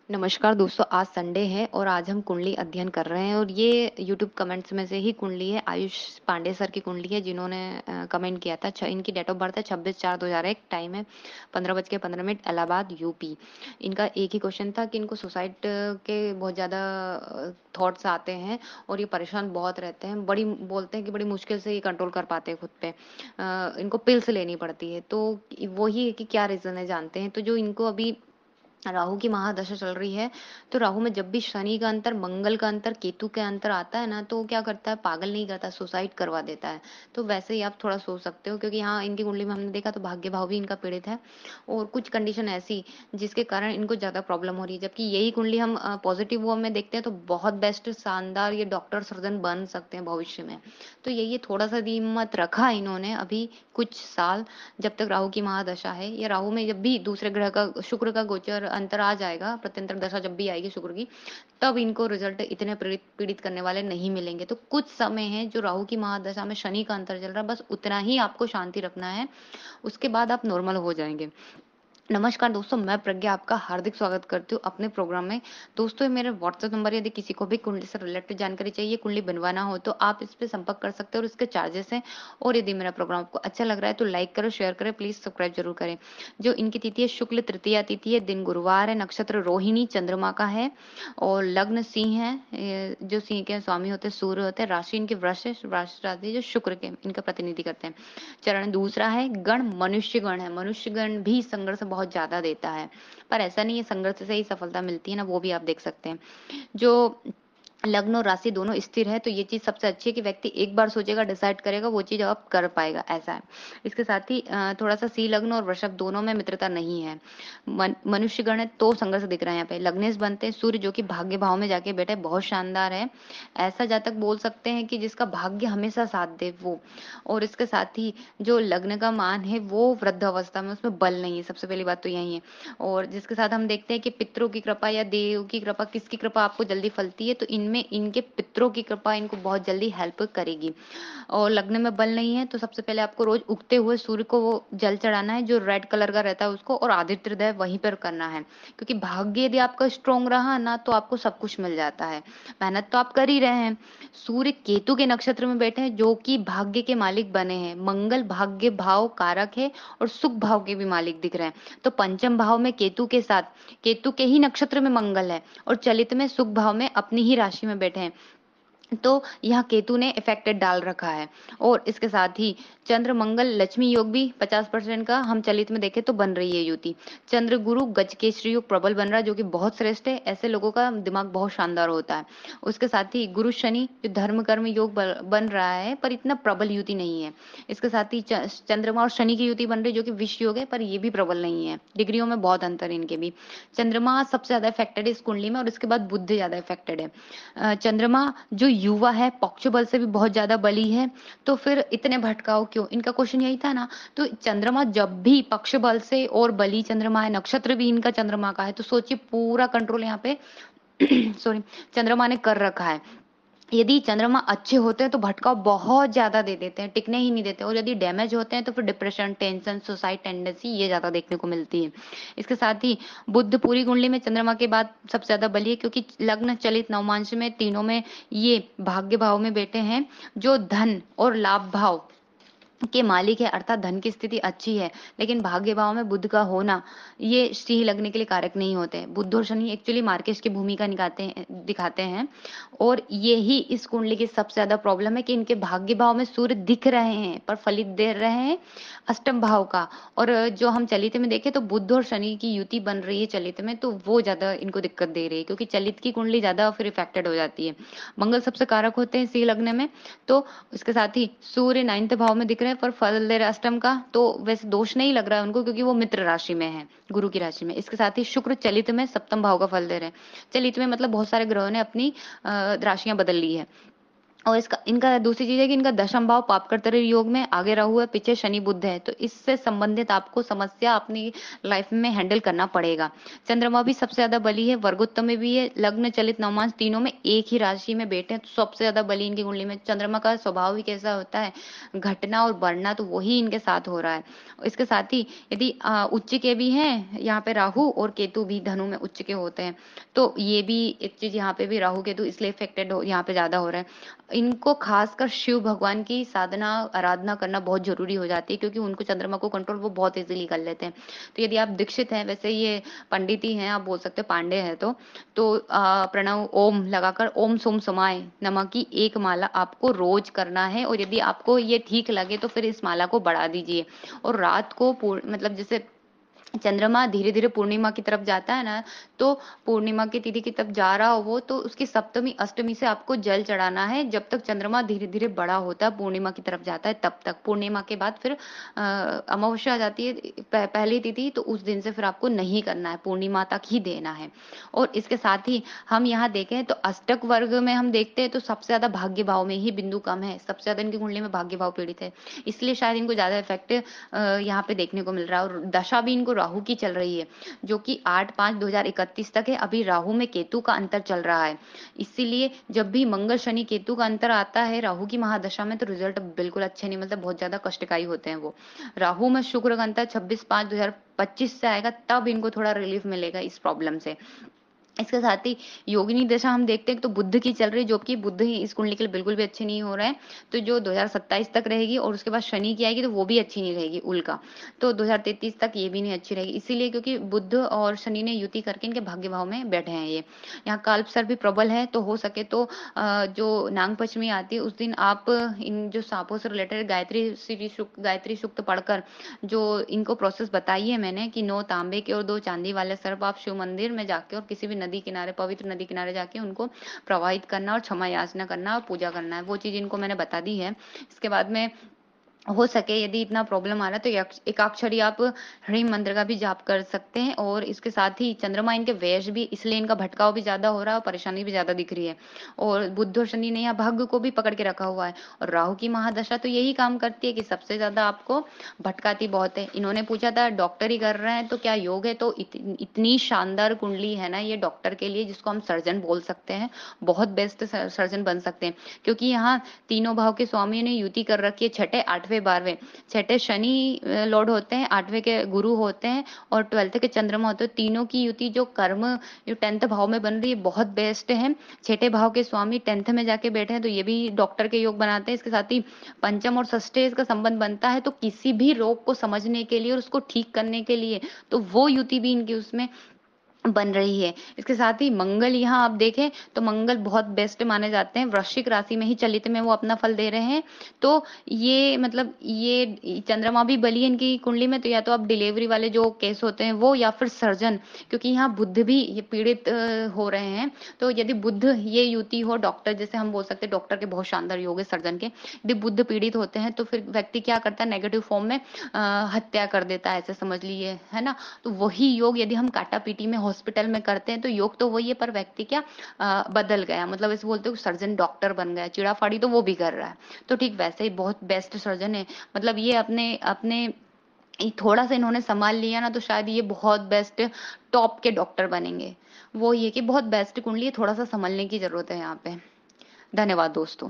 नमस्कार दोस्तों, आज संडे है और आज हम कुंडली अध्ययन कर रहे हैं और ये यूट्यूब कमेंट्स में से ही कुंडली है। आयुष पांडे सर की कुंडली है जिन्होंने कमेंट किया था। इनकी डेट ऑफ बर्थ है 26/4/2001, टाइम है 15:15 इलाहाबाद यूपी। इनका एक ही क्वेश्चन था कि इनको सुसाइड के बहुत ज़्यादा थॉट्स आते हैं और ये परेशान बहुत रहते हैं। बड़ी बोलते हैं कि बड़ी मुश्किल से ये कंट्रोल कर पाते हैं खुद पे। इनको पिल्स लेनी पड़ती है, तो वही है कि क्या रीज़न है जानते हैं। तो जो इनको अभी राहु की महादशा चल रही है, तो राहु में जब भी शनि का अंतर, मंगल का अंतर, केतु के अंतर आता है ना, तो वो क्या करता है, पागल नहीं करता, सुसाइड करवा देता है। तो वैसे ही आप थोड़ा सोच सकते हो, क्योंकि यहाँ इनकी कुंडली में हमने देखा तो भाग्य भाव भी इनका पीड़ित है और कुछ कंडीशन ऐसी जिसके कारण इनको ज़्यादा प्रॉब्लम हो रही है। जबकि यही कुंडली हम पॉजिटिव वो में देखते हैं तो बहुत बेस्ट, शानदार, ये डॉक्टर, सर्जन बन सकते हैं भविष्य में। तो यही है, थोड़ा-सा हिम्मत रखा इन्होंने अभी कुछ साल, जब तक राहु की महादशा है। या राहु में जब भी दूसरे ग्रह का, शुक्र का गोचर अंतर आ जाएगा, प्रत्यंतर दशा जब भी आएगी शुक्र की, तब इनको रिजल्ट इतने पीड़ित पीड़ित करने वाले नहीं मिलेंगे। तो कुछ समय है जो राहु की महादशा में शनि का अंतर चल रहा है, बस उतना ही आपको शांति रखना है, उसके बाद आप नॉर्मल हो जाएंगे। नमस्कार दोस्तों, मैं प्रज्ञा आपका हार्दिक स्वागत करती हूँ अपने प्रोग्राम में। दोस्तों, ये मेरे व्हाट्सएप नंबर, यदि किसी को भी कुंडली से रिलेटेड जानकारी चाहिए, कुंडली बनवाना हो, तो आप इस पे संपर्क कर सकते हो और इसके चार्जेस हैं। और यदि मेरा प्रोग्राम आपको अच्छा लग रहा है तो लाइक करो, शेयर करें, प्लीज सब्सक्राइब जरूर करें। जो इनकी तिथि है, शुक्ल तृतीया तिथि है, दिन गुरुवार है, नक्षत्र रोहिणी, चंद्रमा का है और लग्न सिंह है। जो सिंह के स्वामी होते हैं सूर्य होते हैं। राशि इनकी वृष है, वृष राशि जो शुक्र के इनका प्रतिनिधि करते हैं। चरण दूसरा है, गण मनुष्य गण है। मनुष्य गण भी संघर्ष बहुत ज्यादा देता है, पर ऐसा नहीं है संघर्ष से ही सफलता मिलती है ना, वो भी आप देख सकते हैं। जो लग्न और राशि दोनों स्थिर है, तो ये चीज सबसे अच्छी है कि व्यक्ति एक बार सोचेगा, डिसाइड करेगा, वो चीज अब कर पाएगा, ऐसा है। इसके साथ ही थोड़ा सा सी लग्न और वृषभ दोनों में मित्रता नहीं है। मनुष्य गण है तो संघर्ष दिख रहा है यहाँ पे। लग्नेश बनते हैं सूर्य, जो कि भाग्य भाव में जाके बैठे, बहुत शानदार है। ऐसा जातक बोल सकते हैं कि जिसका भाग्य हमेशा साथ दे वो। और इसके साथ ही जो लग्न का मान है वो वृद्ध अवस्था में, उसमें बल नहीं है, सबसे पहली बात तो यही है। और जिसके साथ हम देखते हैं कि पितरों की कृपा या देव की कृपा, किसकी कृपा आपको जल्दी फलती है, तो इनमें इनके पितरों की कृपा इनको बहुत जल्दी हेल्प करेगी। और लग्न में बल नहीं है तो सबसे पहले आपको रोज उगते हुए सूर्य को वो जल चढ़ाना है जो रेड कलर का रहता है उसको, और आदित्य हृदय वहीं पर करना है। क्योंकि भाग्य यदि आपका स्ट्रोंग रहा ना, तो आपको सब कुछ मिल जाता है। मेहनत तो आप कर ही रहे हैं। सूर्य केतु के नक्षत्र में बैठे हैं, जो कि भाग्य के मालिक बने हैं। मंगल भाग्य भाव कारक है और सुख भाव के भी मालिक दिख रहे हैं। तो पंचम भाव में केतु के साथ, केतु के ही नक्षत्र में मंगल है और चलित में सुख भाव में अपनी ही राशि में बैठे हैं। तो यहाँ केतु ने इफेक्टेड डाल रखा है। और इसके साथ ही चंद्र मंगल लक्ष्मी योग भी 50% का हम चलित में देखें तो बन रही है युति। चंद्र गुरु गज केसरी योग प्रबल बन रहा है, जो कि बहुत श्रेष्ठ है। ऐसे लोगों का दिमाग बहुत शानदार होता है। उसके साथ ही गुरु शनि जो धर्म कर्म योग बन रहा है, पर इतना प्रबल युति नहीं है। इसके साथ ही चंद्रमा और शनि की युति बन रही है, जो कि विष योग है, पर ये भी प्रबल नहीं है। डिग्रियों में बहुत अंतर है इनके भी। चंद्रमा सबसे ज्यादा इफेक्टेड है इस कुंडली में और इसके बाद बुध ज्यादा इफेक्टेड है। चंद्रमा जो युवा है, पक्ष बल से भी बहुत ज्यादा बली है। तो फिर इतने भटकाव क्यों, इनका क्वेश्चन यही था ना। तो चंद्रमा जब भी पक्ष बल से और बली चंद्रमा है, नक्षत्र भी इनका चंद्रमा का है, तो सोचिए पूरा कंट्रोल यहाँ पे सॉरी, चंद्रमा ने कर रखा है। यदि चंद्रमा अच्छे होते हैं तो भटकाव बहुत ज्यादा दे देते हैं, टिकने ही नहीं देते। और यदि डैमेज होते हैं तो फिर डिप्रेशन, टेंशन, सुसाइड टेंडेंसी ये ज्यादा देखने को मिलती है। इसके साथ ही बुध पूरी कुंडली में चंद्रमा के बाद सबसे ज्यादा बली है, क्योंकि लग्न चलित नवमांश में तीनों में ये भाग्य भाव में बैठे हैं, जो धन और लाभ भाव के मालिक है, अर्थात धन की स्थिति अच्छी है। लेकिन भाग्य भाव में बुध का होना ये सिंह लगने के लिए कारक नहीं होते हैं। बुध और शनि एक्चुअली मार्केश की भूमिका दिखाते हैं। और ये ही इस कुंडली की सबसे ज्यादा प्रॉब्लम है कि इनके भाग्य भाव में सूर्य दिख रहे हैं पर फलित दे रहे हैं अष्टम भाव का। और जो हम चलित में देखें तो बुध और शनि की युति बन रही है चलित में, तो वो ज्यादा इनको दिक्कत दे रही है, क्योंकि चलित की कुंडली ज्यादा फिर इफेक्टेड हो जाती है। मंगल सबसे कारक होते हैं सिंह लग्न में। तो इसके साथ ही सूर्य 9th भाव में दिख रहे हैं पर फल दे रहे अष्टम का, तो वैसे दोष नहीं लग रहा है उनको, क्योंकि वो मित्र राशि में है, गुरु की राशि में। इसके साथ ही शुक्र चलित में सप्तम भाव का फल दे रहे हैं। चलित में मतलब बहुत सारे ग्रहों ने अपनी राशियां बदल ली है। और इसका इनका दूसरी चीज है कि इनका दशम भाव पापकर्तरी योग में आगे राहु है, पीछे शनि बुध है, तो इससे संबंधित आपको समस्या अपनी लाइफ में हैंडल करना पड़ेगा। चंद्रमा भी सबसे ज्यादा बली है, वर्गोत्तम में भी है, लग्न चलित नवमांश तीनों में एक ही राशि में बैठे हैं, तो सबसे ज्यादा बली इनकी कुंडली में। चंद्रमा का स्वभाव ही कैसा होता है, घटना और बढ़ना, तो वही इनके साथ हो रहा है। इसके साथ ही यदि उच्च के भी हैं यहाँ पे राहु, और केतु भी धनु में उच्च के होते हैं, तो ये भी एक चीज यहाँ पे भी राहु केतु इसलिए इफेक्टेड हो, यहाँ पे ज्यादा हो रहा है। इनको खासकर शिव भगवान की साधना आराधना करना बहुत जरूरी हो जाती है, क्योंकि उनको चंद्रमा को कंट्रोल वो बहुत इजीली कर लेते हैं। तो यदि आप दीक्षित हैं, वैसे ये पंडित ही हैं, आप बोल सकते हैं पांडे हैं, तो प्रणव ओम लगाकर ओम सोम समाय नमः की एक माला आपको रोज करना है। और यदि आपको ये ठीक लगे तो फिर इस माला को बढ़ा दीजिए। और रात को मतलब जैसे चंद्रमा धीरे धीरे पूर्णिमा की तरफ जाता है ना, तो पूर्णिमा की तिथि की तरफ जा रहा हो वो, तो उसकी सप्तमी अष्टमी से आपको जल चढ़ाना है। जब तक चंद्रमा धीरे धीरे बड़ा होता है, पूर्णिमा की तरफ जाता है, तब तक। पूर्णिमा के बाद फिर अमावस्या आ जाती है, पहली तिथि, तो उस दिन से फिर आपको नहीं करना है, पूर्णिमा तक ही देना है। और इसके साथ ही हम यहाँ देखें तो अष्टक वर्ग में हम देखते हैं तो सबसे ज्यादा भाग्य भाव में ही बिंदु कम है, सबसे ज्यादा इनकी कुंडली में भाग्य भाव पीड़ित है, इसलिए शायद इनको ज्यादा इफेक्ट यहाँ पे देखने को मिल रहा है। और दशा भी इनको राहु की चल रही है, जो कि 8/5/2031 तक है। अभी राहु में केतु का अंतर चल रहा है, इसीलिए जब भी मंगल शनि केतु का अंतर आता है राहु की महादशा में, तो रिजल्ट बिल्कुल अच्छे नहीं मिलते, बहुत ज्यादा कष्टकारी होते हैं वो। राहु में शुक्र का अंतर 26/5/2025 से आएगा, तब इनको थोड़ा रिलीफ मिलेगा इस प्रॉब्लम से। इसके साथ ही योगिनी दशा हम देखते हैं तो बुद्ध की चल रही है, जो कि बुद्ध ही इस कुंडली के लिए बिल्कुल भी अच्छे नहीं हो रहे हैं, तो जो 2027 तक रहेगी। और उसके बाद शनि की आएगी तो वो भी अच्छी नहीं रहेगी उल्का, तो 2033 तक ये भी नहीं अच्छी रहेगी, इसीलिए क्योंकि बुद्ध और शनि ने युति करके इनके भाग्य भाव में बैठे हैं ये। यहाँ काल्पसर भी प्रबल है, तो हो सके तो जो नाग पंचमी आती है उस दिन आप इन जो सांपों से रिलेटेड गायत्री सूक्त पढ़कर, जो इनको प्रोसेस बताई है मैंने कि 9 तांबे के और 2 चांदी वाले सर्प आप शिव मंदिर में जाके और किसी भी नदी किनारे, पवित्र नदी किनारे जाके उनको प्रवाहित करना और क्षमा याचना करना और पूजा करना है, वो चीज इनको मैंने बता दी है। इसके बाद में हो सके यदि इतना प्रॉब्लम आ रहा है तो एकाक्षरी आप ह्रीम मंत्र का भी जाप कर सकते हैं। और इसके साथ ही चंद्रमा इनके व्यय भी, इसलिए इनका भटकाव भी ज्यादा हो रहा है और परेशानी भी ज्यादा दिख रही है। और बुध और शनि ने यहाँ भाग्य को भी पकड़ के रखा हुआ है। और राहु की महादशा तो यही काम करती है कि सबसे ज्यादा आपको भटकाती बहुत है। इन्होंने पूछा था डॉक्टर ही कर रहे हैं तो क्या योग है, तो इतनी शानदार कुंडली है ना ये डॉक्टर के लिए, जिसको हम सर्जन बोल सकते हैं, बहुत बेस्ट सर्जन बन सकते हैं। क्योंकि यहाँ तीनों भाव के स्वामी ने युति कर रखी है, छठे 8वें 12वें। छठे शनि लॉर्ड होते हैं, 8वें के गुरु होते हैं, और 12th के चंद्रमा होते हैं। तीनों की युति जो कर्म जो 10th भाव में बन रही है बहुत बेस्ट है। छठे भाव के स्वामी 10th में जाके बैठे हैं, तो ये भी डॉक्टर के योग बनाते हैं। इसके साथ ही पंचम और षष्ठे इसका संबंध बनता है, तो किसी भी रोग को समझने के लिए और उसको ठीक करने के लिए, तो वो युति भी इनकी उसमें बन रही है। इसके साथ ही मंगल यहाँ आप देखें तो मंगल बहुत बेस्ट माने जाते हैं, वृश्चिक राशि में ही चलित में वो अपना फल दे रहे हैं। तो ये मतलब ये चंद्रमा भी बली है इनकी कुंडली में, तो या तो आप डिलीवरी वाले जो केस होते हैं वो, या फिर सर्जन, क्योंकि यहाँ बुध भी ये पीड़ित हो रहे हैं। तो यदि बुध ये युति हो, डॉक्टर जैसे हम बोल सकते हैं, डॉक्टर के बहुत शानदार योग है सर्जन के, यदि बुध पीड़ित होते हैं तो फिर व्यक्ति क्या करता है, नेगेटिव फॉर्म में हत्या कर देता है, ऐसे समझ लीजिए, है ना। तो वही योग यदि हम काटा पीटी में हॉस्पिटल में करते हैं तो योग तो वही है, पर व्यक्ति क्या बदल गया, मतलब इसे बोलते हैं सर्जन डॉक्टर बन गया, चिड़ा फाड़ी तो वो भी कर रहा है। तो ठीक वैसे ही बहुत बेस्ट सर्जन है, मतलब ये अपने अपने थोड़ा सा इन्होंने संभाल लिया ना, तो शायद ये बहुत बेस्ट टॉप के डॉक्टर बनेंगे। वो ये कि बहुत बेस्ट कुंडली है, थोड़ा सा संभलने की जरूरत है यहाँ पे। धन्यवाद दोस्तों।